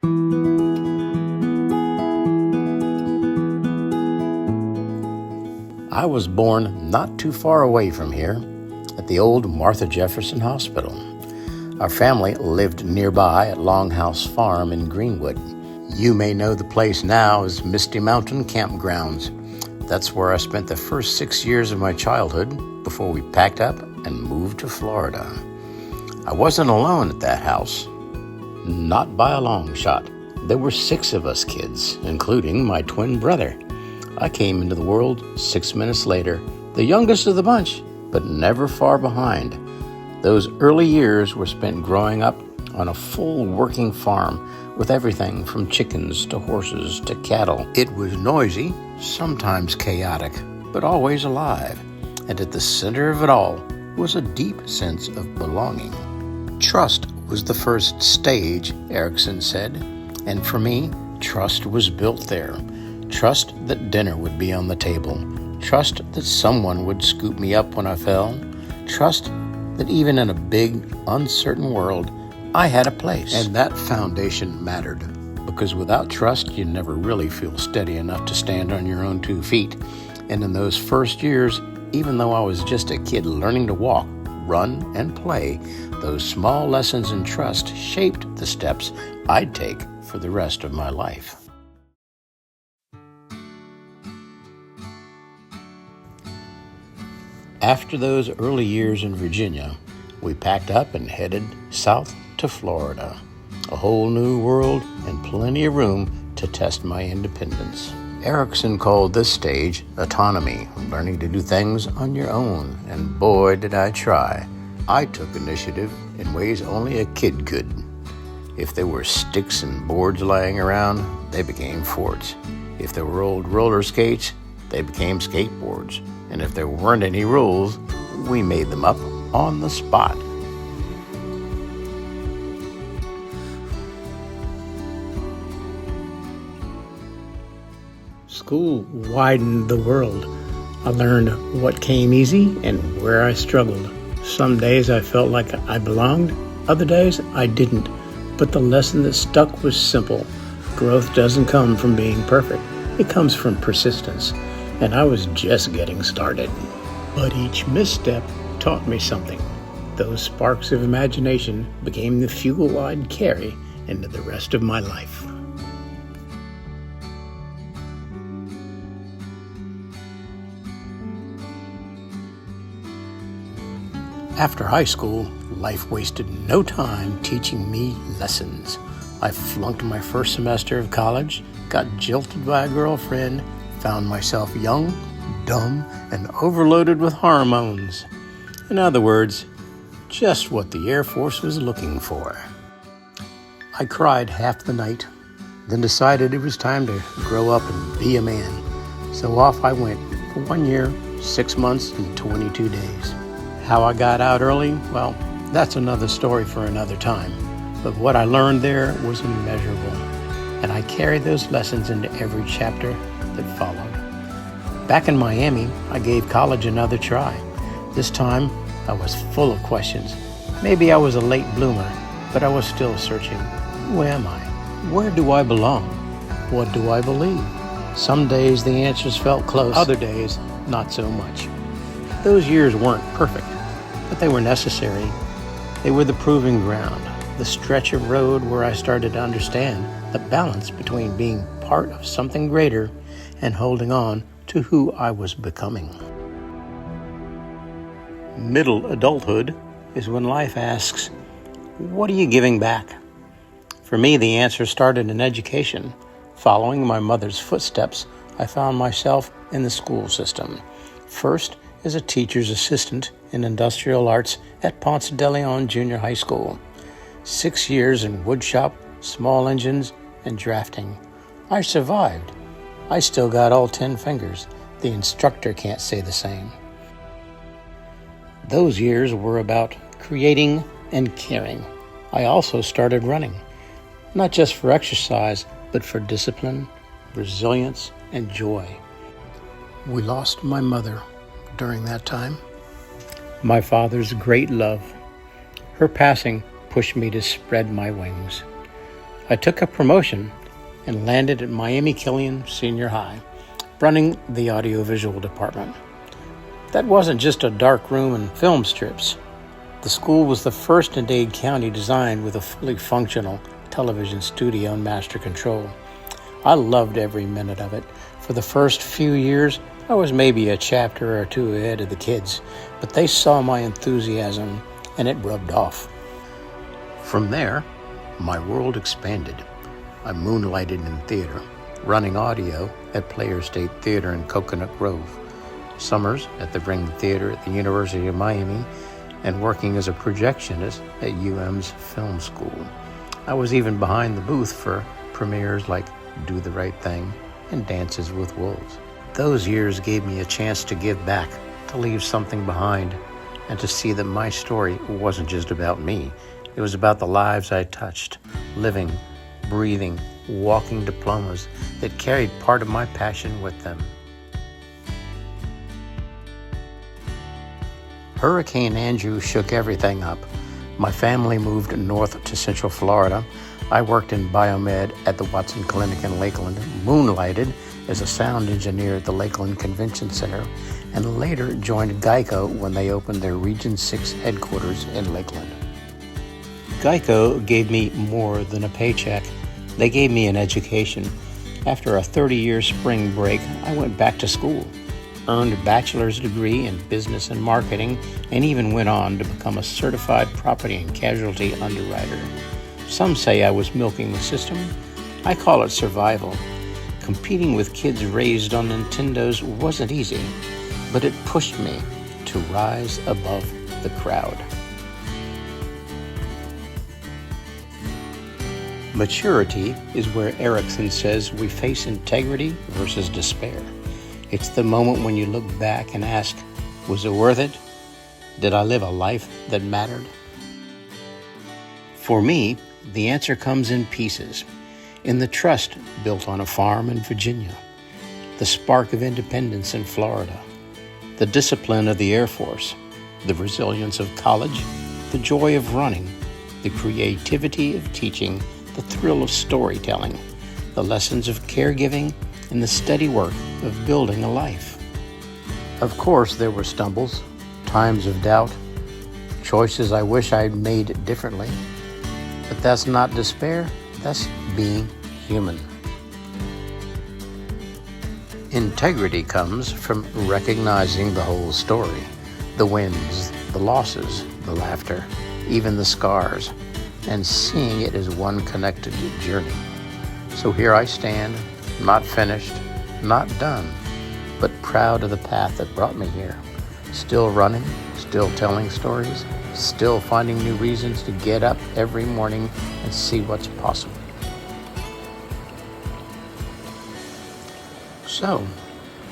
I was born not too far away from here, at the old Martha Jefferson Hospital. Our family lived nearby at Longhouse Farm in Greenwood. You may know the place now as Misty Mountain Campgrounds. That's where I spent the first 6 years of my childhood before we packed up and moved to Florida. I wasn't alone at that house. Not by a long shot. There were 6 of us kids, including my twin brother. I came into the world 6 minutes later, the youngest of the bunch, but never far behind. Those early years were spent growing up on a full working farm with everything from chickens to horses to cattle. It was noisy, sometimes chaotic, but always alive. And at the center of it all was a deep sense of belonging. Trust was the first stage, Erickson said, and for me, trust was built there. Trust that dinner would be on the table. Trust that someone would scoop me up when I fell. Trust that even in a big, uncertain world, I had a place. And that foundation mattered, because without trust, you never really feel steady enough to stand on your own 2 feet. And in those first years, even though I was just a kid learning to walk, run, and play, those small lessons in trust shaped the steps I'd take for the rest of my life. After those early years in Virginia, we packed up and headed south to Florida. A whole new world and plenty of room to test my independence. Erickson called this stage autonomy, learning to do things on your own, and boy did I try. I took initiative in ways only a kid could. If there were sticks and boards lying around, they became forts. If there were old roller skates, they became skateboards. And if there weren't any rules, we made them up on the spot. School widened the world. I learned what came easy and where I struggled. Some days I felt like I belonged, other days I didn't. But the lesson that stuck was simple. Growth doesn't come from being perfect. It comes from persistence. And I was just getting started. But each misstep taught me something. Those sparks of imagination became the fuel I'd carry into the rest of my life. After high school, life wasted no time teaching me lessons. I flunked my first semester of college, got jilted by a girlfriend, found myself young, dumb, and overloaded with hormones. In other words, just what the Air Force was looking for. I cried half the night, then decided it was time to grow up and be a man. So off I went for 1 year, 6 months, and 22 days. How I got out early, well, that's another story for another time. But what I learned there was immeasurable, and I carried those lessons into every chapter that followed. Back in Miami, I gave college another try. This time, I was full of questions. Maybe I was a late bloomer, but I was still searching. Who am I? Where do I belong? What do I believe? Some days the answers felt close, other days not so much. Those years weren't perfect, but they were necessary. They were the proving ground, the stretch of road where I started to understand the balance between being part of something greater and holding on to who I was becoming. Middle adulthood is when life asks, what are you giving back? For me, the answer started in education. Following my mother's footsteps, I found myself in the school system. First, as a teacher's assistant in industrial arts at Ponce de Leon Junior High School. 6 years in woodshop, small engines, and drafting. I survived. I still got all 10 fingers. The instructor can't say the same. Those years were about creating and caring. I also started running, not just for exercise, but for discipline, resilience, and joy. We lost my mother during that time. My father's great love. Her passing pushed me to spread my wings. I took a promotion and landed at Miami Killian Senior High, running the audiovisual department. That wasn't just a dark room and film strips. The school was the first in Dade County designed with a fully functional television studio and master control. I loved every minute of it. For the first few years, I was maybe a chapter or two ahead of the kids, but they saw my enthusiasm and it rubbed off. From there, my world expanded. I moonlighted in theater, running audio at Players State Theater in Coconut Grove, summers at the Ring Theater at the University of Miami, and working as a projectionist at UM's film school. I was even behind the booth for premieres like Do the Right Thing and Dances with Wolves. Those years gave me a chance to give back, to leave something behind, and to see that my story wasn't just about me. It was about the lives I touched, living, breathing, walking diplomas that carried part of my passion with them. Hurricane Andrew shook everything up. My family moved north to Central Florida. I worked in biomed at the Watson Clinic in Lakeland, moonlighted as a sound engineer at the Lakeland Convention Center, and later joined Geico when they opened their Region 6 headquarters in Lakeland. Geico gave me more than a paycheck. They gave me an education. After a 30-year spring break, I went back to school, earned a bachelor's degree in business and marketing, and even went on to become a certified property and casualty underwriter. Some say I was milking the system. I call it survival. Competing with kids raised on Nintendos wasn't easy, but it pushed me to rise above the crowd. Maturity is where Erickson says we face integrity versus despair. It's the moment when you look back and ask, was it worth it? Did I live a life that mattered? For me, the answer comes in pieces. In the trust built on a farm in Virginia, the spark of independence in Florida, the discipline of the Air Force, the resilience of college, the joy of running, the creativity of teaching, the thrill of storytelling, the lessons of caregiving, and the steady work of building a life. Of course, there were stumbles, times of doubt, choices I wish I'd made differently. But that's not despair, that's being human. Integrity comes from recognizing the whole story, the wins, the losses, the laughter, even the scars, and seeing it as one connected journey. So here I stand, not finished, not done, but proud of the path that brought me here. Still running, still telling stories, still finding new reasons to get up every morning and see what's possible. So,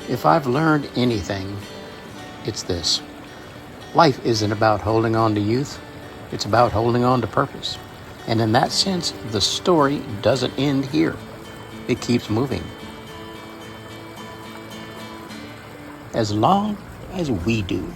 if I've learned anything, it's this. Life isn't about holding on to youth, it's about holding on to purpose. And in that sense, the story doesn't end here. It keeps moving. As long as we do.